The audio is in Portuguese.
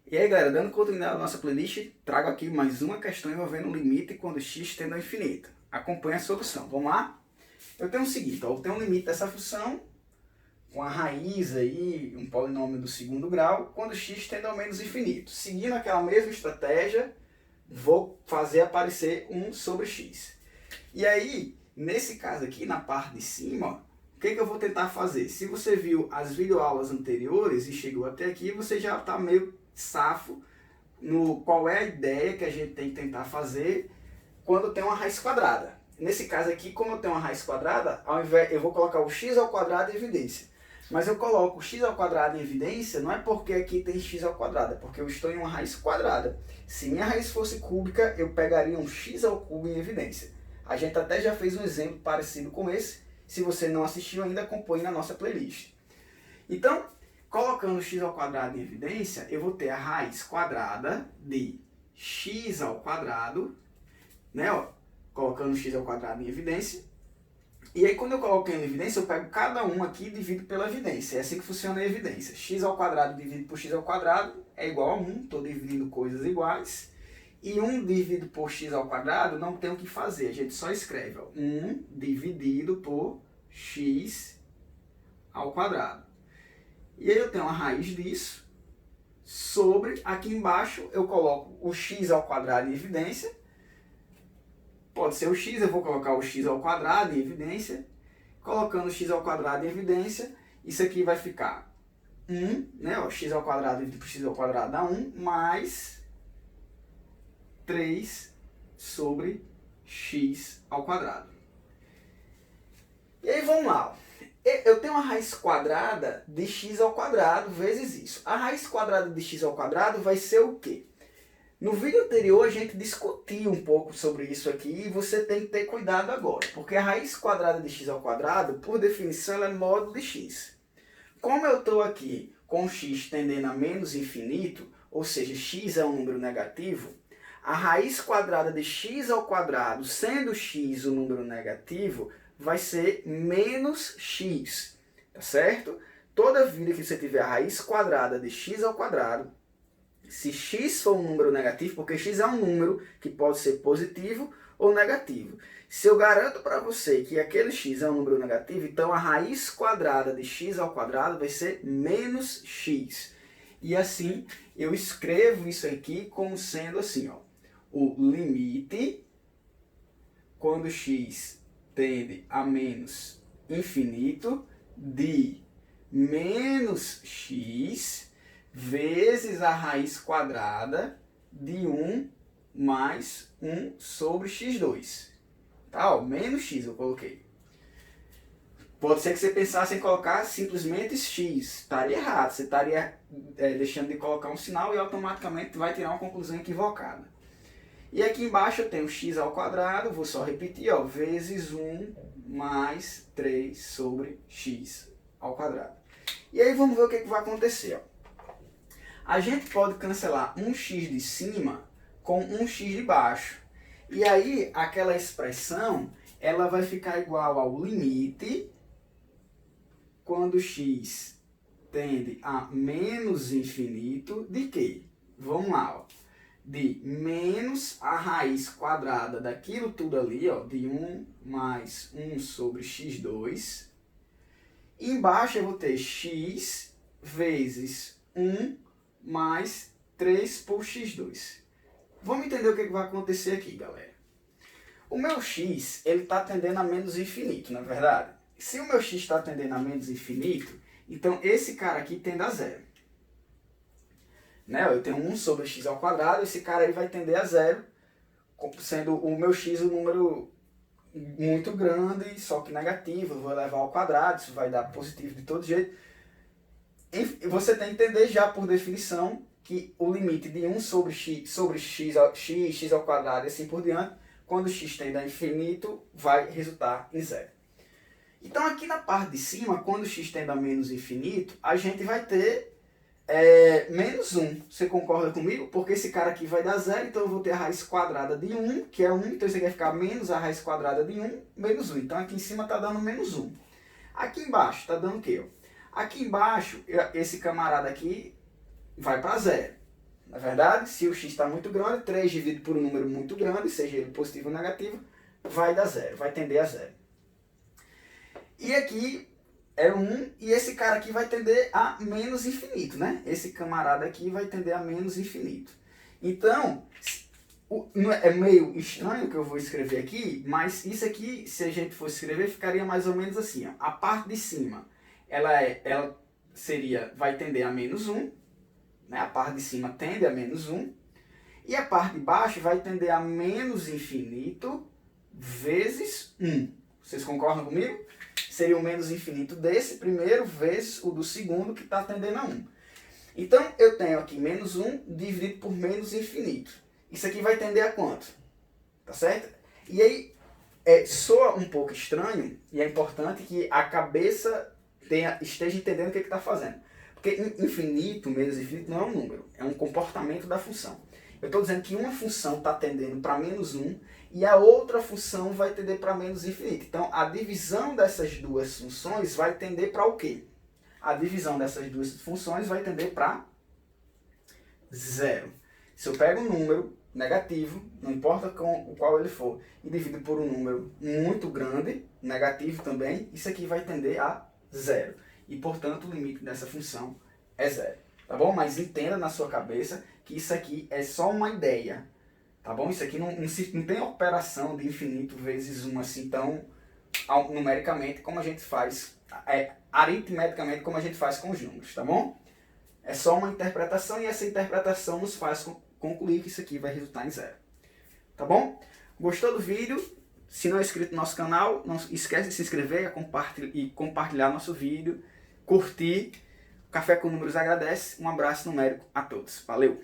E aí, galera, dando continuidade à nossa playlist, trago aqui mais uma questão envolvendo o limite quando x tende ao infinito. Acompanhe a solução. Vamos lá? Eu tenho o seguinte, eu tenho um limite dessa função, com a raiz aí, um polinômio do segundo grau, quando x tende ao menos infinito. Seguindo aquela mesma estratégia, vou fazer aparecer 1 sobre x. E aí, nesse caso aqui, na parte de cima, o que eu vou tentar fazer? Se você viu as videoaulas anteriores e chegou até aqui, você já está meio safo no qual é a ideia que a gente tem que tentar fazer quando tem uma raiz quadrada. Nesse caso aqui, como eu tenho uma raiz quadrada, ao invés, eu vou colocar o x ao quadrado em evidência. Mas eu coloco o x ao quadrado em evidência não é porque aqui tem x ao quadrado, é porque eu estou em uma raiz quadrada. Se minha raiz fosse cúbica, eu pegaria um x ao cubo em evidência. A gente até já fez um exemplo parecido com esse. Se você não assistiu ainda, acompanhe na nossa playlist. Então, colocando x ao quadrado em evidência, eu vou ter a raiz quadrada de x ao quadrado, né? Ó, colocando x ao quadrado em evidência. E aí, quando eu coloco em evidência, eu pego cada um aqui e divido pela evidência. É assim que funciona a evidência. X ao quadrado dividido por x ao quadrado é igual a 1. Estou dividindo coisas iguais. E 1 dividido por x ao quadrado não tem o que fazer. A gente só escreve, ó, 1 dividido por x ao quadrado. E aí eu tenho a raiz disso sobre, aqui embaixo eu coloco o x ao quadrado em evidência. Pode ser o x, eu vou colocar o x ao quadrado em evidência. Colocando o x ao quadrado em evidência, isso aqui vai ficar 1, né? Ó, x ao quadrado dividido por x ao quadrado dá 1, mais 3 sobre x ao quadrado. E aí vamos lá. Eu tenho uma raiz quadrada de x ao quadrado vezes isso. A raiz quadrada de x ao quadrado vai ser o quê? No vídeo anterior a gente discutiu um pouco sobre isso aqui e você tem que ter cuidado agora. Porque a raiz quadrada de x ao quadrado, por definição, ela é módulo de x. Como eu estou aqui com x tendendo a menos infinito, ou seja, x é um número negativo, a raiz quadrada de x ao quadrado, sendo x um número negativo, vai ser menos x, tá certo? Toda vida que você tiver a raiz quadrada de x ao quadrado, se x for um número negativo, porque x é um número que pode ser positivo ou negativo. Se eu garanto para você que aquele x é um número negativo, então a raiz quadrada de x ao quadrado vai ser menos x. E assim, eu escrevo isso aqui como sendo assim, ó, o limite, quando x tende a menos infinito, de menos x vezes a raiz quadrada de 1 mais 1 sobre x2. Tá, ó, menos x eu coloquei. Pode ser que você pensasse em colocar simplesmente x. Estaria errado. Você estaria deixando de colocar um sinal e automaticamente vai tirar uma conclusão equivocada. E aqui embaixo eu tenho x ao quadrado, vou só repetir, ó, vezes 1 mais 3 sobre x ao quadrado. E aí vamos ver o que vai acontecer. Ó. A gente pode cancelar um x de cima com um x de baixo. E aí aquela expressão ela vai ficar igual ao limite quando x tende a menos infinito de quê? Vamos lá, ó. De menos a raiz quadrada daquilo tudo ali, ó, de 1 mais 1 sobre x2. E embaixo eu vou ter x vezes 1 mais 3 por x2. Vamos entender o que vai acontecer aqui, galera. O meu x ele está tendendo a menos infinito, não é verdade? Se o meu x está tendendo a menos infinito, então esse cara aqui tende a zero. Né? Eu tenho 1 sobre x ao quadrado, esse cara aí vai tender a zero, sendo o meu x um número muito grande, só que negativo, eu vou levar ao quadrado, isso vai dar positivo de todo jeito. E você tem que entender já por definição que o limite de 1 sobre x ao quadrado e assim por diante, quando x tende a infinito, vai resultar em zero. Então aqui na parte de cima, quando x tende a menos infinito, a gente vai ter menos 1. Você concorda comigo? Porque esse cara aqui vai dar zero, então eu vou ter a raiz quadrada de 1, que é 1, então isso aqui vai ficar menos a raiz quadrada de 1, menos 1. Então aqui em cima está dando menos 1. Aqui embaixo está dando o quê? Aqui embaixo, esse camarada aqui vai para zero. Na verdade, se o x está muito grande, 3 dividido por um número muito grande, seja ele positivo ou negativo, vai dar zero, vai tender a zero. E aqui é 1 e esse cara aqui vai tender a menos infinito, né? Esse camarada aqui vai tender a menos infinito. Então, é meio estranho que eu vou escrever aqui, mas isso aqui, se a gente fosse escrever, ficaria mais ou menos assim. Ó. A parte de cima, ela vai tender a menos 1, né? A parte de cima tende a menos 1, e a parte de baixo vai tender a menos infinito vezes 1. Vocês concordam comigo? Seria o menos infinito desse primeiro vezes o do segundo, que está tendendo a 1. Então, eu tenho aqui menos 1 dividido por menos infinito. Isso aqui vai tender a quanto? Tá certo? E aí, soa um pouco estranho, e é importante que a cabeça esteja entendendo o que está fazendo. Porque infinito menos infinito não é um número, é um comportamento da função. Eu estou dizendo que uma função está tendendo para menos 1 e a outra função vai tender para menos infinito. Então, a divisão dessas duas funções vai tender para o quê? A divisão dessas duas funções vai tender para zero. Se eu pego um número negativo, não importa com qual ele for, e divido por um número muito grande, negativo também, isso aqui vai tender a zero. E, portanto, o limite dessa função é zero. Tá bom? Mas entenda na sua cabeça que isso aqui é só uma ideia. Tá bom? Isso aqui não tem operação de infinito vezes 1 assim tão numericamente como a gente faz, aritmeticamente como a gente faz com os números. Tá bom? É só uma interpretação e essa interpretação nos faz concluir que isso aqui vai resultar em zero. Tá bom? Gostou do vídeo? Se não é inscrito no nosso canal, não esquece de se inscrever e compartilhar nosso vídeo, curtir. Café com Números agradece. Um abraço numérico a todos. Valeu!